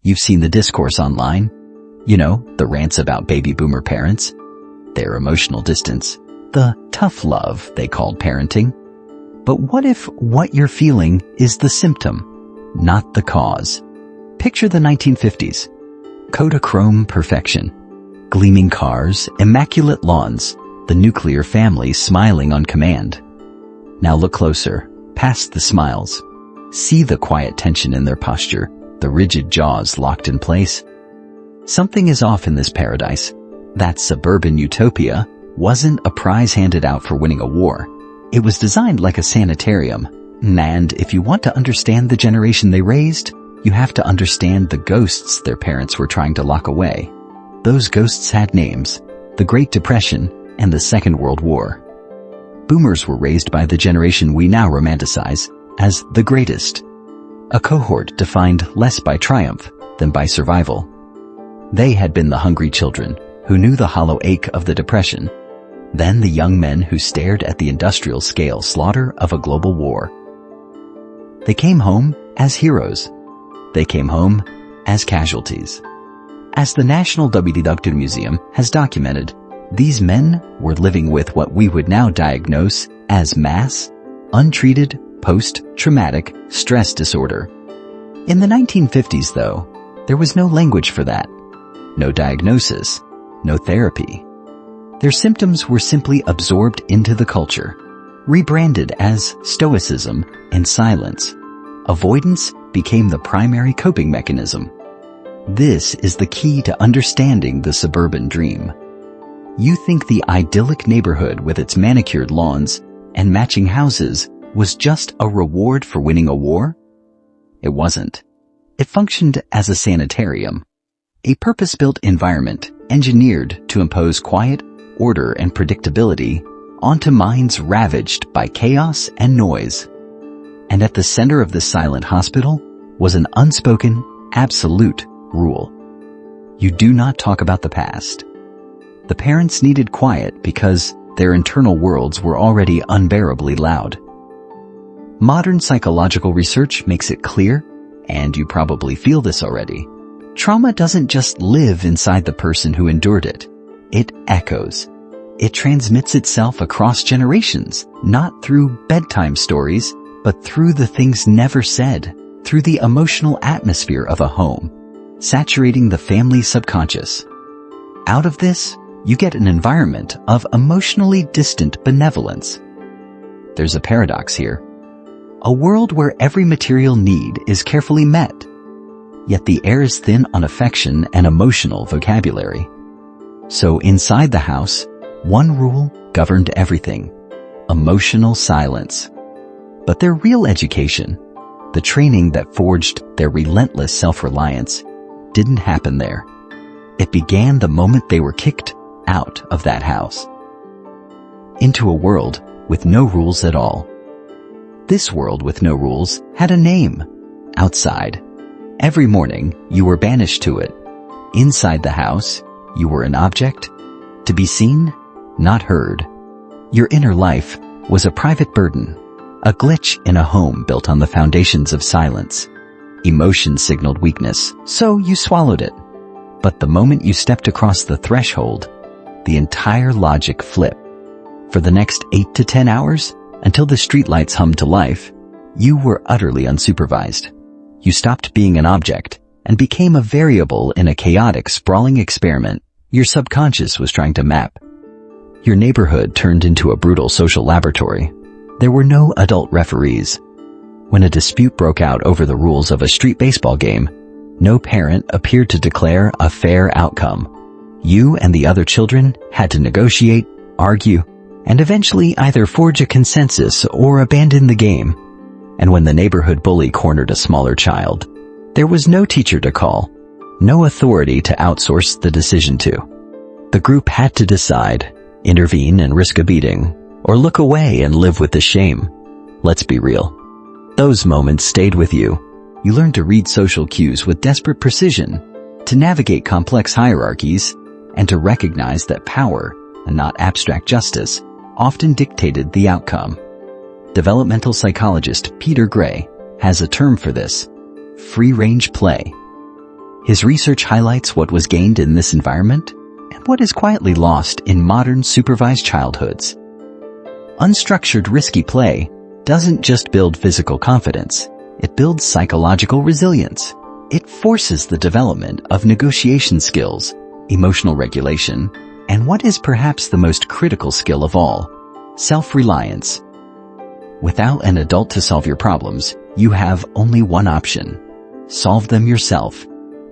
You've seen the discourse online. You know, the rants about baby boomer parents, their emotional distance, the tough love they called parenting. But what if what you're feeling is the symptom, not the cause? Picture the 1950s. Kodachrome perfection. Gleaming cars, immaculate lawns, the nuclear family smiling on command. Now look closer, past the smiles. See the quiet tension in their posture, the rigid jaws locked in place. Something is off in this paradise. That suburban utopia wasn't a prize handed out for winning a war. It was designed like a sanitarium. And if you want to understand the generation they raised, you have to understand the ghosts their parents were trying to lock away. Those ghosts had names: the Great Depression and the Second World War. Boomers were raised by the generation we now romanticize as the greatest, a cohort defined less by triumph than by survival. They had been the hungry children who knew the hollow ache of the Depression, then the young men who stared at the industrial-scale slaughter of a global war. They came home as heroes. They came home as casualties. As the National WWII Museum has documented, these men were living with what we would now diagnose as mass, untreated, post-traumatic stress disorder. In the 1950s, though, there was no language for that. No diagnosis, no therapy. Their symptoms were simply absorbed into the culture, rebranded as stoicism and silence. Avoidance became the primary coping mechanism. This is the key to understanding the suburban dream. You think the idyllic neighborhood with its manicured lawns and matching houses was just a reward for winning a war? It wasn't. It functioned as a sanitarium, a purpose-built environment engineered to impose quiet, order, and predictability onto minds ravaged by chaos and noise. And at the center of this silent hospital was an unspoken, absolute rule. You do not talk about the past. The parents needed quiet because their internal worlds were already unbearably loud. Modern psychological research makes it clear, and you probably feel this already, trauma doesn't just live inside the person who endured it. It echoes. It transmits itself across generations, not through bedtime stories, but through the things never said, through the emotional atmosphere of a home, saturating the family subconscious. Out of this, you get an environment of emotionally distant benevolence. There's a paradox here. A world where every material need is carefully met, yet the air is thin on affection and emotional vocabulary. So inside the house, one rule governed everything: emotional silence. But their real education, the training that forged their relentless self-reliance, didn't happen there. It began the moment they were kicked out of that house, into a world with no rules at all. This world with no rules had a name: outside. Every morning, you were banished to it. Inside the house, you were an object, to be seen, not heard. Your inner life was a private burden, a glitch in a home built on the foundations of silence. Emotion signaled weakness, so you swallowed it. But the moment you stepped across the threshold, the entire logic flipped. For the next 8 to 10 hours, until the streetlights hummed to life, you were utterly unsupervised. You stopped being an object and became a variable in a chaotic, sprawling experiment your subconscious was trying to map. Your neighborhood turned into a brutal social laboratory. There were no adult referees. When a dispute broke out over the rules of a street baseball game, no parent appeared to declare a fair outcome. You and the other children had to negotiate, argue, and eventually either forge a consensus or abandon the game. And when the neighborhood bully cornered a smaller child, there was no teacher to call, no authority to outsource the decision to. The group had to decide, intervene and risk a beating, or look away and live with the shame. Let's be real. Those moments stayed with you. You learned to read social cues with desperate precision, to navigate complex hierarchies, and to recognize that power, and not abstract justice, often dictated the outcome. Developmental psychologist Peter Gray has a term for this: free-range play. His research highlights what was gained in this environment and what is quietly lost in modern supervised childhoods. Unstructured risky play doesn't just build physical confidence, it builds psychological resilience. It forces the development of negotiation skills, emotional regulation, and what is perhaps the most critical skill of all, self-reliance. Without an adult to solve your problems, you have only one option: solve them yourself.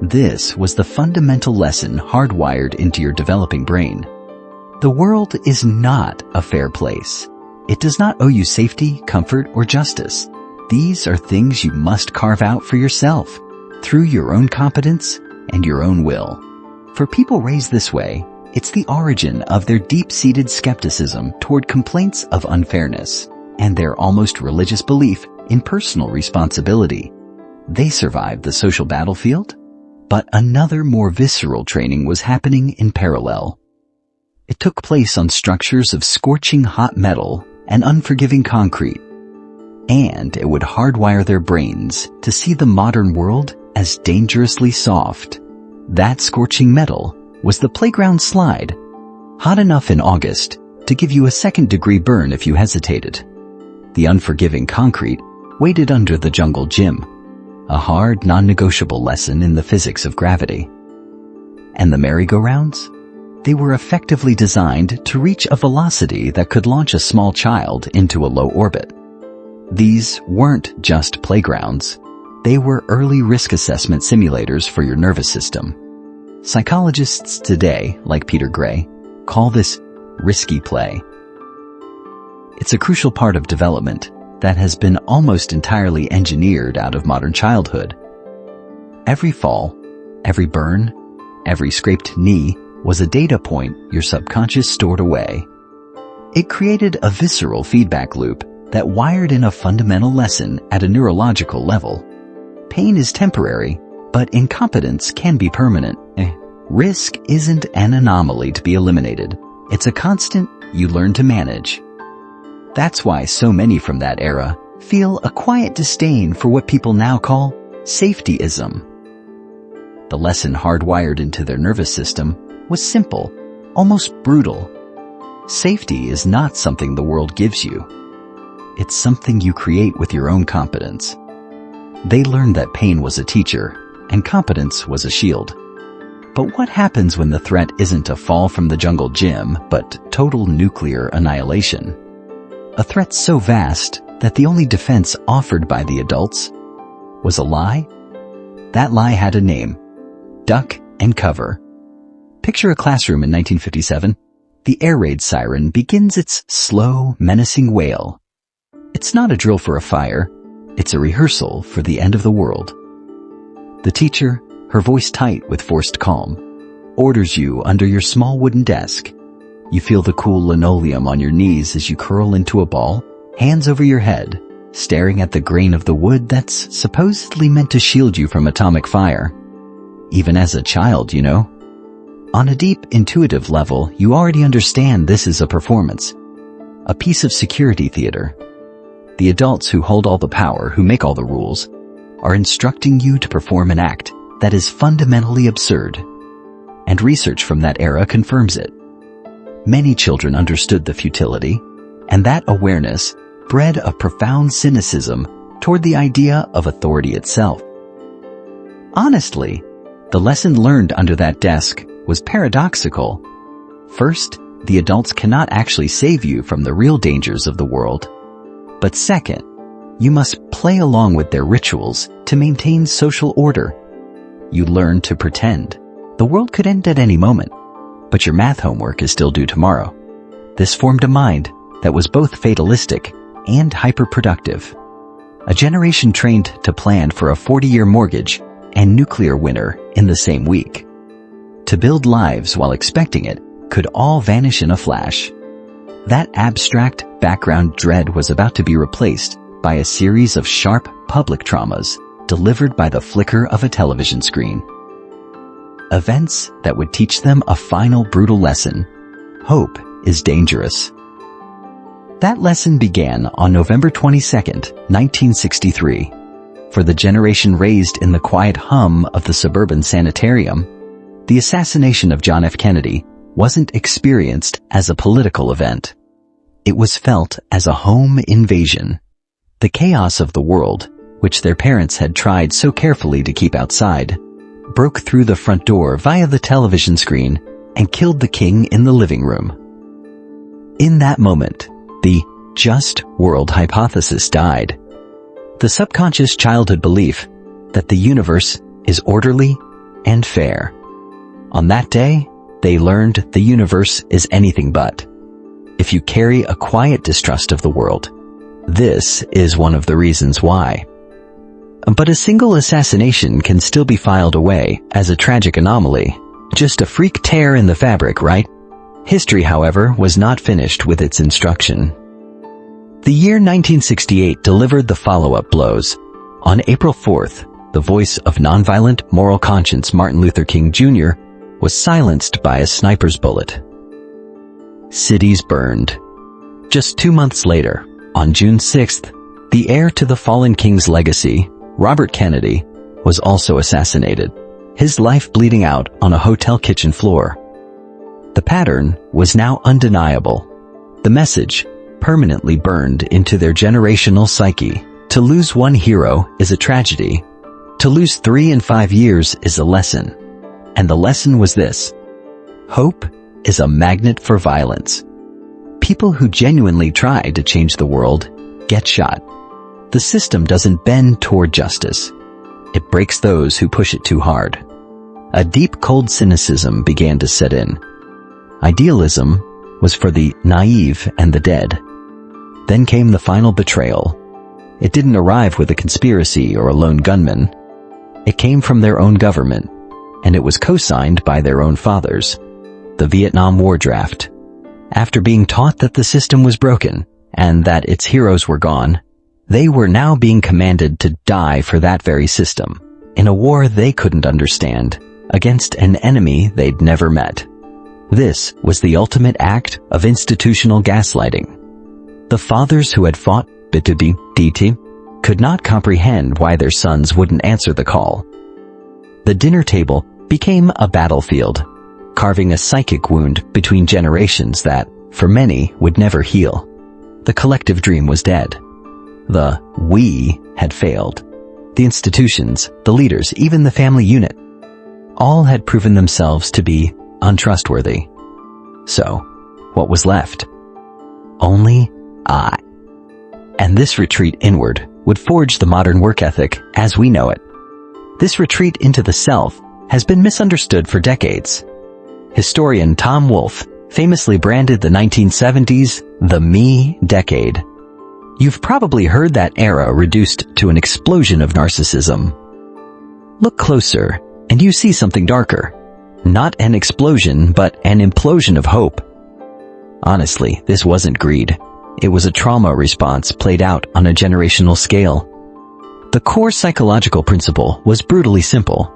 This was the fundamental lesson hardwired into your developing brain. The world is not a fair place. It does not owe you safety, comfort, or justice. These are things you must carve out for yourself, through your own competence and your own will. For people raised this way, it's the origin of their deep-seated skepticism toward complaints of unfairness and their almost religious belief in personal responsibility. They survived the social battlefield, but another more visceral training was happening in parallel. It took place on structures of scorching hot metal and unforgiving concrete, and it would hardwire their brains to see the modern world as dangerously soft. That scorching metal was the playground slide, hot enough in August to give you a second-degree burn if you hesitated. The unforgiving concrete waited under the jungle gym, a hard, non-negotiable lesson in the physics of gravity. And the merry-go-rounds? They were effectively designed to reach a velocity that could launch a small child into a low orbit. These weren't just playgrounds. They were early risk assessment simulators for your nervous system. Psychologists today, like Peter Gray, call this risky play. It's a crucial part of development that has been almost entirely engineered out of modern childhood. Every fall, every burn, every scraped knee was a data point your subconscious stored away. It created a visceral feedback loop that wired in a fundamental lesson at a neurological level. Pain is temporary, but incompetence can be permanent. Risk isn't an anomaly to be eliminated. It's a constant you learn to manage. That's why so many from that era feel a quiet disdain for what people now call safetyism. The lesson hardwired into their nervous system was simple, almost brutal. Safety is not something the world gives you. It's something you create with your own competence. They learned that pain was a teacher and competence was a shield. But what happens when the threat isn't a fall from the jungle gym, but total nuclear annihilation? A threat so vast that the only defense offered by the adults was a lie? That lie had a name: duck and cover. Picture a classroom in 1957. The air raid siren begins its slow, menacing wail. It's not a drill for a fire. It's a rehearsal for the end of the world. The teacher, her voice tight with forced calm, orders you under your small wooden desk. You feel the cool linoleum on your knees as you curl into a ball, hands over your head, staring at the grain of the wood that's supposedly meant to shield you from atomic fire. Even as a child, you know. On a deep, intuitive level, you already understand this is a performance, a piece of security theater. The adults who hold all the power, who make all the rules, are instructing you to perform an act that is fundamentally absurd. And research from that era confirms it. Many children understood the futility, and that awareness bred a profound cynicism toward the idea of authority itself. Honestly, the lesson learned under that desk was paradoxical. First, the adults cannot actually save you from the real dangers of the world. But second, you must play along with their rituals to maintain social order. You learn to pretend. The world could end at any moment, but your math homework is still due tomorrow. This formed a mind that was both fatalistic and hyperproductive. A generation trained to plan for a 40-year mortgage and nuclear winter in the same week. To build lives while expecting it could all vanish in a flash. That abstract background dread was about to be replaced by a series of sharp public traumas delivered by the flicker of a television screen. Events that would teach them a final brutal lesson. Hope is dangerous. That lesson began on November 22, 1963. for the generation raised in the quiet hum of the suburban sanitarium, the assassination of John F. Kennedy wasn't experienced as a political event. It was felt as a home invasion. The chaos of the world, which their parents had tried so carefully to keep outside, broke through the front door via the television screen and killed the king in the living room. In that moment, the just world hypothesis died. The subconscious childhood belief that the universe is orderly and fair. On that day, they learned the universe is anything but. If you carry a quiet distrust of the world, this is one of the reasons why. But a single assassination can still be filed away as a tragic anomaly. Just a freak tear in the fabric, right? History, however, was not finished with its instruction. The year 1968 delivered the follow-up blows. On April 4th, the voice of nonviolent moral conscience Martin Luther King Jr. was silenced by a sniper's bullet. Cities burned. Just 2 months later, on June 6th, the heir to the fallen king's legacy, Robert Kennedy, was also assassinated, his life bleeding out on a hotel kitchen floor. The pattern was now undeniable. The message permanently burned into their generational psyche. To lose one hero is a tragedy. To lose 3 in 5 years is a lesson. And the lesson was this: hope is a magnet for violence. People who genuinely try to change the world get shot. The system doesn't bend toward justice. It breaks those who push it too hard. A deep, cold cynicism began to set in. Idealism was for the naive and the dead. Then came the final betrayal. It didn't arrive with a conspiracy or a lone gunman. It came from their own government, and it was co-signed by their own fathers. The Vietnam War draft. After being taught that the system was broken and that its heroes were gone, they were now being commanded to die for that very system, in a war they couldn't understand, against an enemy they'd never met. This was the ultimate act of institutional gaslighting. The fathers who had fought WWII could not comprehend why their sons wouldn't answer the call. The dinner table became a battlefield, carving a psychic wound between generations that, for many, would never heal. The collective dream was dead. The we had failed. The institutions, the leaders, even the family unit, all had proven themselves to be untrustworthy. So, what was left? Only I. And this retreat inward would forge the modern work ethic as we know it. This retreat into the self has been misunderstood for decades. Historian Tom Wolfe famously branded the 1970s the me decade. You've probably heard that era reduced to an explosion of narcissism. Look closer, and you see something darker. Not an explosion, but an implosion of hope. Honestly, this wasn't greed. It was a trauma response played out on a generational scale. The core psychological principle was brutally simple.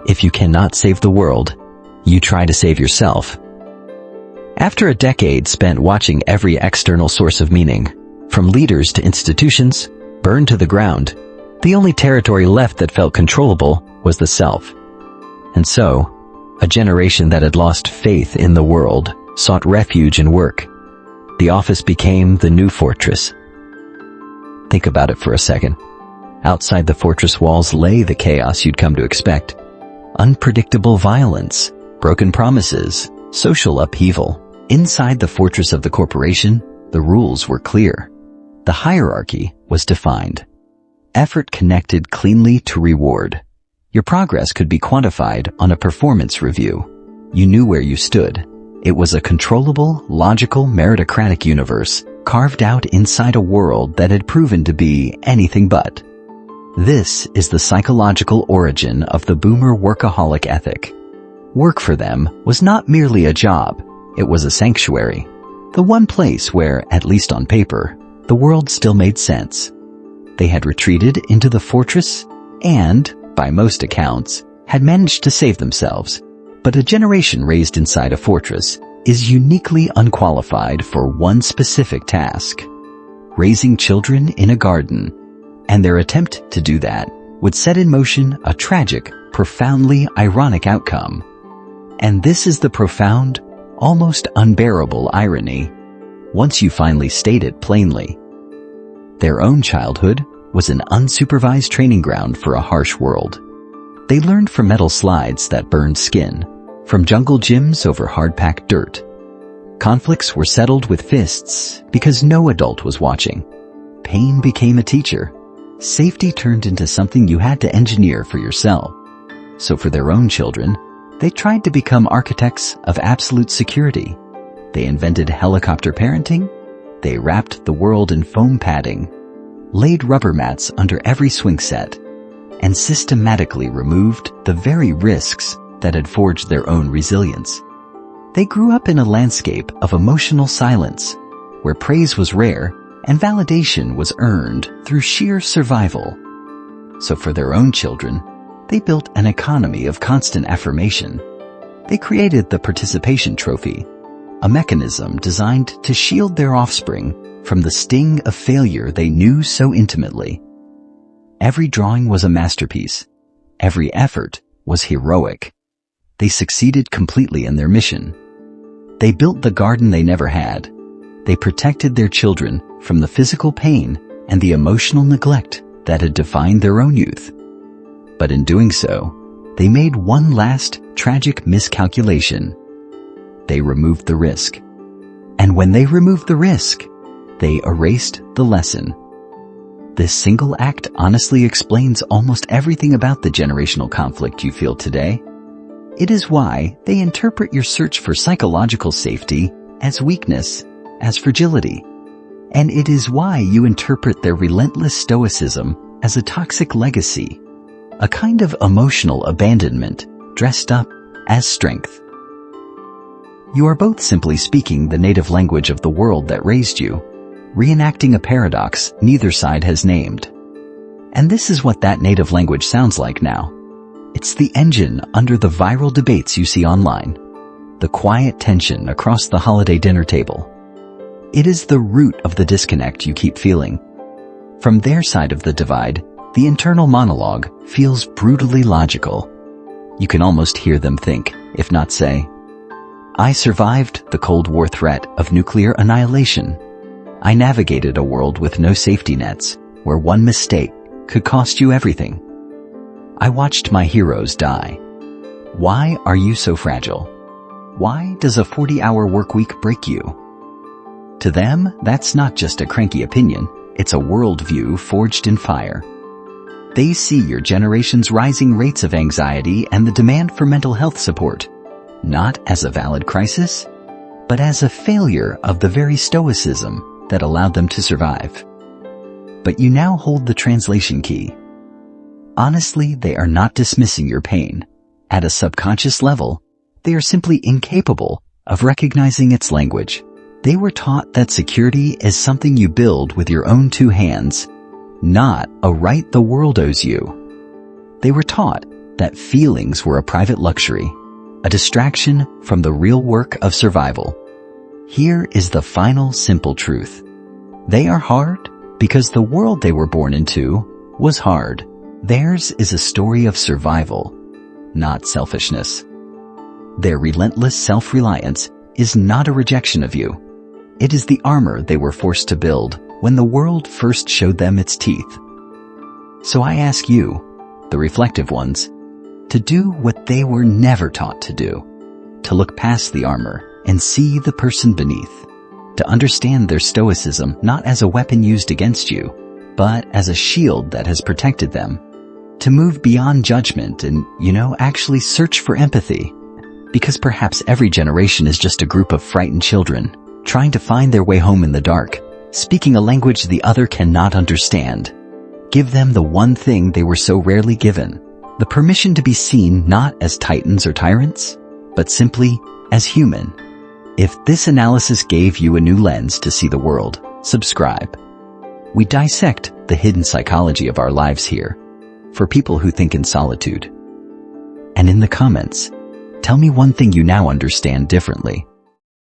If you cannot save the world, you try to save yourself. After a decade spent watching every external source of meaning, from leaders to institutions, burned to the ground, the only territory left that felt controllable was the self. And so, a generation that had lost faith in the world sought refuge in work. The office became the new fortress. Think about it for a second. Outside the fortress walls lay the chaos you'd come to expect. Unpredictable violence, broken promises, social upheaval. Inside the fortress of the corporation, the rules were clear. The hierarchy was defined. Effort connected cleanly to reward. Your progress could be quantified on a performance review. You knew where you stood. It was a controllable, logical, meritocratic universe, carved out inside a world that had proven to be anything but. This is the psychological origin of the boomer workaholic ethic. Work for them was not merely a job, it was a sanctuary. The one place where, at least on paper, the world still made sense. They had retreated into the fortress and, by most accounts, had managed to save themselves. But a generation raised inside a fortress is uniquely unqualified for one specific task: raising children in a garden. And their attempt to do that would set in motion a tragic, profoundly ironic outcome. And this is the profound, almost unbearable irony, once you finally state it plainly. Their own childhood was an unsupervised training ground for a harsh world. They learned from metal slides that burned skin, from jungle gyms over hard-packed dirt. Conflicts were settled with fists because no adult was watching. Pain became a teacher. Safety turned into something you had to engineer for yourself. So for their own children, they tried to become architects of absolute security. They invented helicopter parenting. They wrapped the world in foam padding, laid rubber mats under every swing set, and systematically removed the very risks that had forged their own resilience. They grew up in a landscape of emotional silence, where praise was rare and validation was earned through sheer survival. So for their own children, they built an economy of constant affirmation. They created the participation trophy, a mechanism designed to shield their offspring from the sting of failure they knew so intimately. Every drawing was a masterpiece. Every effort was heroic. They succeeded completely in their mission. They built the garden they never had. They protected their children from the physical pain and the emotional neglect that had defined their own youth. But in doing so, they made one last tragic miscalculation. They removed the risk. And when they removed the risk, they erased the lesson. This single act honestly explains almost everything about the generational conflict you feel today. It is why they interpret your search for psychological safety as weakness, as fragility. And it is why you interpret their relentless stoicism as a toxic legacy, a kind of emotional abandonment dressed up as strength. You are both simply speaking the native language of the world that raised you, reenacting a paradox neither side has named. And this is what that native language sounds like now. It's the engine under the viral debates you see online, the quiet tension across the holiday dinner table. It is the root of the disconnect you keep feeling. From their side of the divide, the internal monologue feels brutally logical. You can almost hear them think, if not say, "I survived the Cold War threat of nuclear annihilation. I navigated a world with no safety nets, where one mistake could cost you everything. I watched my heroes die. Why are you so fragile? Why does a 40-hour work week break you?" To them, that's not just a cranky opinion, it's a worldview forged in fire. They see your generation's rising rates of anxiety and the demand for mental health support, not as a valid crisis, but as a failure of the very stoicism that allowed them to survive. But you now hold the translation key. Honestly, they are not dismissing your pain. At a subconscious level, they are simply incapable of recognizing its language. They were taught that security is something you build with your own two hands, not a right the world owes you. They were taught that feelings were a private luxury, a distraction from the real work of survival. Here is the final simple truth. They are hard because the world they were born into was hard. Theirs is a story of survival, not selfishness. Their relentless self-reliance is not a rejection of you. It is the armor they were forced to build when the world first showed them its teeth. So I ask you, the reflective ones, to do what they were never taught to do, to look past the armor and see the person beneath, to understand their stoicism not as a weapon used against you, but as a shield that has protected them, to move beyond judgment and, actually search for empathy. Because perhaps every generation is just a group of frightened children, trying to find their way home in the dark, speaking a language the other cannot understand. Give them the one thing they were so rarely given, the permission to be seen not as titans or tyrants, but simply as human. If this analysis gave you a new lens to see the world, subscribe. We dissect the hidden psychology of our lives here, for people who think in solitude. And in the comments, tell me one thing you now understand differently.